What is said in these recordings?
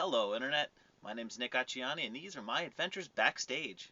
Hello, Internet. My name's Nick Acciani, and these are my adventures backstage.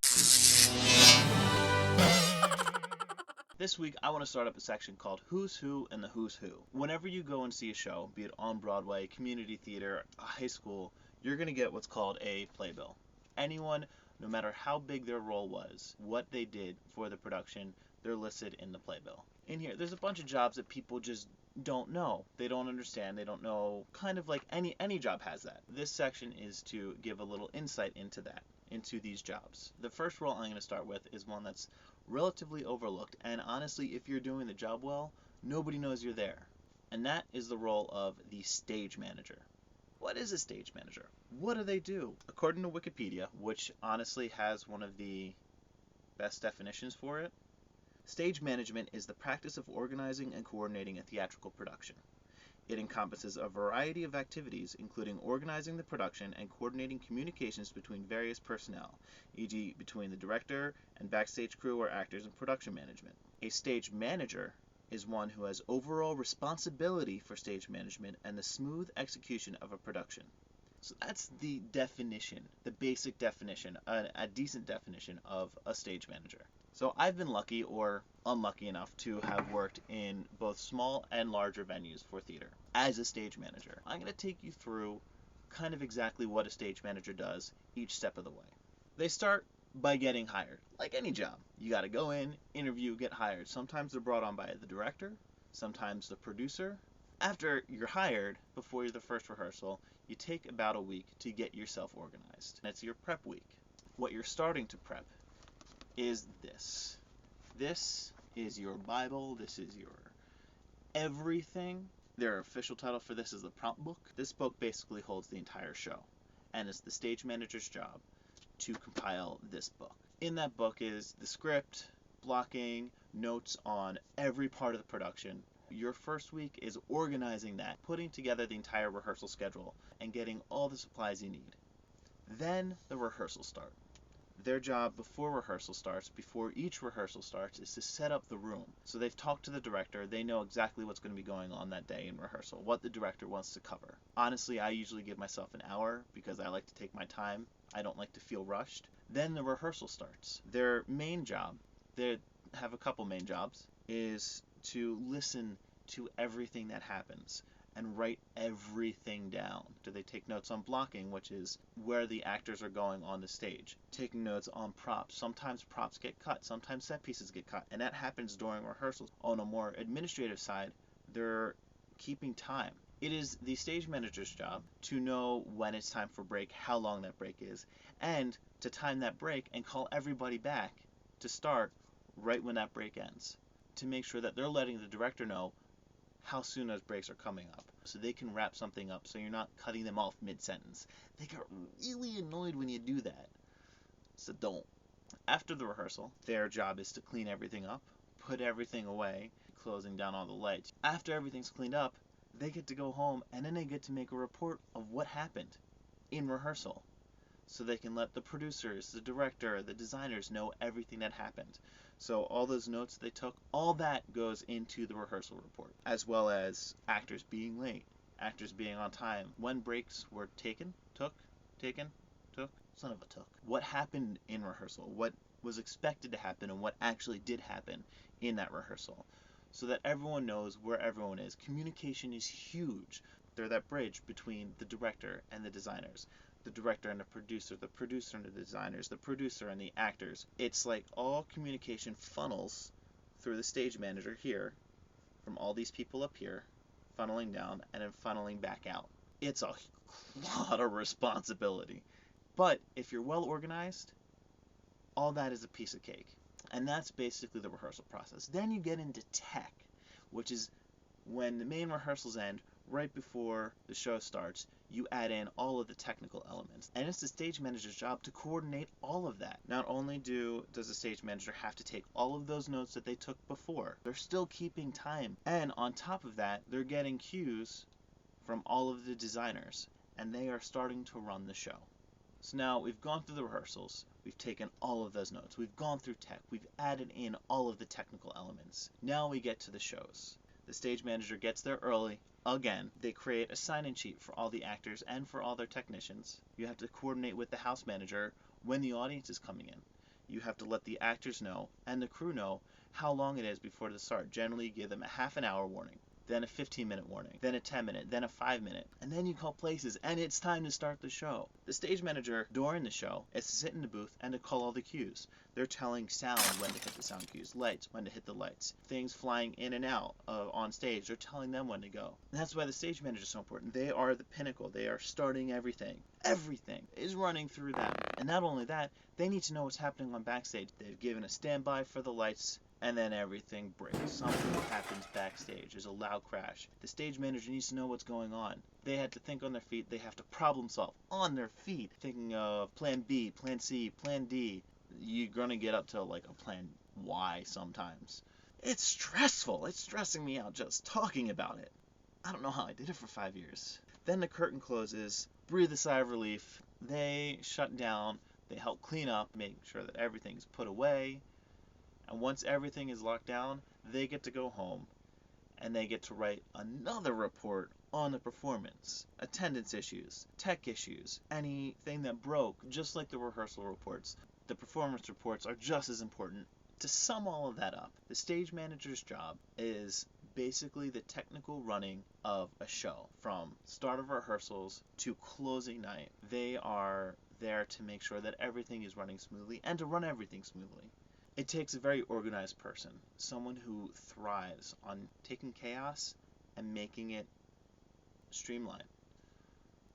This week, I want to start up a section called Who's Who and the Who's Who. Whenever you go and see a show, be it on Broadway, community theater, a high school, you're going to get what's called a playbill. Anyone, no matter how big their role was, what they did for the production, they're listed in the playbill. In here, there's a bunch of jobs that people just don't know. They don't understand. They don't know. Kind of like any job has that. This section is to give a little insight into that, into these jobs. The first role I'm going to start with is one that's relatively overlooked, and honestly, if you're doing the job well, nobody knows you're there. And that is the role of the stage manager. What is a stage manager? What do they do? According to Wikipedia, which honestly has one of the best definitions for it, stage management is the practice of organizing and coordinating a theatrical production. It encompasses a variety of activities, including organizing the production and coordinating communications between various personnel, e.g. between the director and backstage crew or actors and production management. A stage manager is one who has overall responsibility for stage management and the smooth execution of a production. So that's the definition, the basic definition, a decent definition of a stage manager. So I've been lucky or unlucky enough to have worked in both small and larger venues for theater as a stage manager. I'm going to take you through kind of exactly what a stage manager does each step of the way. They start by getting hired. Like any job, you got to go in, interview, get hired. Sometimes they're brought on by the director, sometimes the producer. After you're hired, before the first rehearsal, you take about a week to get yourself organized. That's your prep week. What you're starting to prep is this. This is your Bible. This is your everything. Their official title for this is the prompt book. This book basically holds the entire show, and it's the stage manager's job to compile this book. In that book is the script, blocking, notes on every part of the production. Your first week is organizing that, putting together the entire rehearsal schedule, and getting all the supplies you need. Then the rehearsals start. Their job before rehearsal starts, before each rehearsal starts, is to set up the room. So they've talked to the director, they know exactly what's going to be going on that day in rehearsal, what the director wants to cover. Honestly, I usually give myself an hour because I like to take my time. I don't like to feel rushed. Then the rehearsal starts. Their main job, they have a couple main jobs, is to listen to everything that happens and write everything down. Do they take notes on blocking, which is where the actors are going on the stage? Taking notes on props. Sometimes props get cut, sometimes set pieces get cut, and that happens during rehearsals. On a more administrative side, they're keeping time. It is the stage manager's job to know when it's time for break, how long that break is, and to time that break and call everybody back to start right when that break ends, to make sure that they're letting the director know how soon those breaks are coming up, so they can wrap something up so you're not cutting them off mid-sentence. They get really annoyed when you do that, so don't. After the rehearsal, their job is to clean everything up, put everything away, closing down all the lights. After everything's cleaned up, they get to go home, and then they get to make a report of what happened in rehearsal, so they can let the producers, the director, the designers know everything that happened. So all those notes they took, all that goes into the rehearsal report, as well as actors being late, actors being on time, when breaks were taken, took, son of a took. What happened in rehearsal, what was expected to happen, and what actually did happen in that rehearsal, so that everyone knows where everyone is. Communication is huge. They're that bridge between the director and the designers, the director and the producer and the designers, the producer and the actors. It's like all communication funnels through the stage manager here, from all these people up here, funneling down and then funneling back out. It's a lot of responsibility. But if you're well organized, all that is a piece of cake. And that's basically the rehearsal process. Then you get into tech, which is when the main rehearsals end, right before the show starts, you add in all of the technical elements. And it's the stage manager's job to coordinate all of that. Not only does the stage manager have to take all of those notes that they took before, they're still keeping time. And on top of that, they're getting cues from all of the designers, and they are starting to run the show. So now we've gone through the rehearsals, we've taken all of those notes, we've gone through tech, we've added in all of the technical elements. Now we get to the shows. The stage manager gets there early, Again, they create a sign-in sheet for all the actors and for all their technicians. You have to coordinate with the house manager when the audience is coming in. You have to let the actors know and the crew know how long it is before the start. Generally, you give them a half an hour warning, then a 15-minute warning, then a 10-minute, then a 5-minute, and then you call places, and it's time to start the show. The stage manager, during the show, is to sit in the booth and to call all the cues. They're telling sound when to hit the sound cues, lights when to hit the lights, things flying in and out on stage. They're telling them when to go. And that's why the stage manager is so important. They are the pinnacle. They are starting everything. Everything is running through them. And not only that, they need to know what's happening on backstage. They've given a standby for the lights, and then everything breaks. Something happens backstage. There's a loud crash. The stage manager needs to know what's going on. They have to think on their feet. They have to problem solve on their feet, thinking of plan B, plan C, plan D. You're going to get up to like a plan Y sometimes. It's stressful. It's stressing me out just talking about it. I don't know how I did it for 5 years. Then the curtain closes. Breathe a sigh of relief. They shut down. They help clean up, making sure that everything's put away. And once everything is locked down, they get to go home. And they get to write another report on the performance. Attendance issues, tech issues, anything that broke, just like the rehearsal reports. The performance reports are just as important. To sum all of that up, the stage manager's job is basically the technical running of a show, from start of rehearsals to closing night. They are there to make sure that everything is running smoothly and to run everything smoothly. It takes a very organized person, someone who thrives on taking chaos and making it streamlined.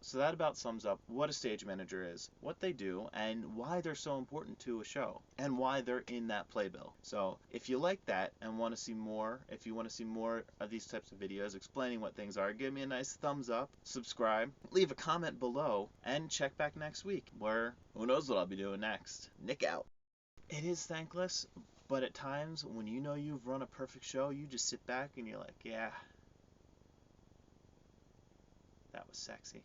So that about sums up what a stage manager is, what they do, and why they're so important to a show, and why they're in that playbill. So if you like that and want to see more, if you want to see more of these types of videos explaining what things are, give me a nice thumbs up, subscribe, leave a comment below, and check back next week, where who knows what I'll be doing next. Nick out. It is thankless, but at times when you know you've run a perfect show, you just sit back and you're like, yeah, that was sexy.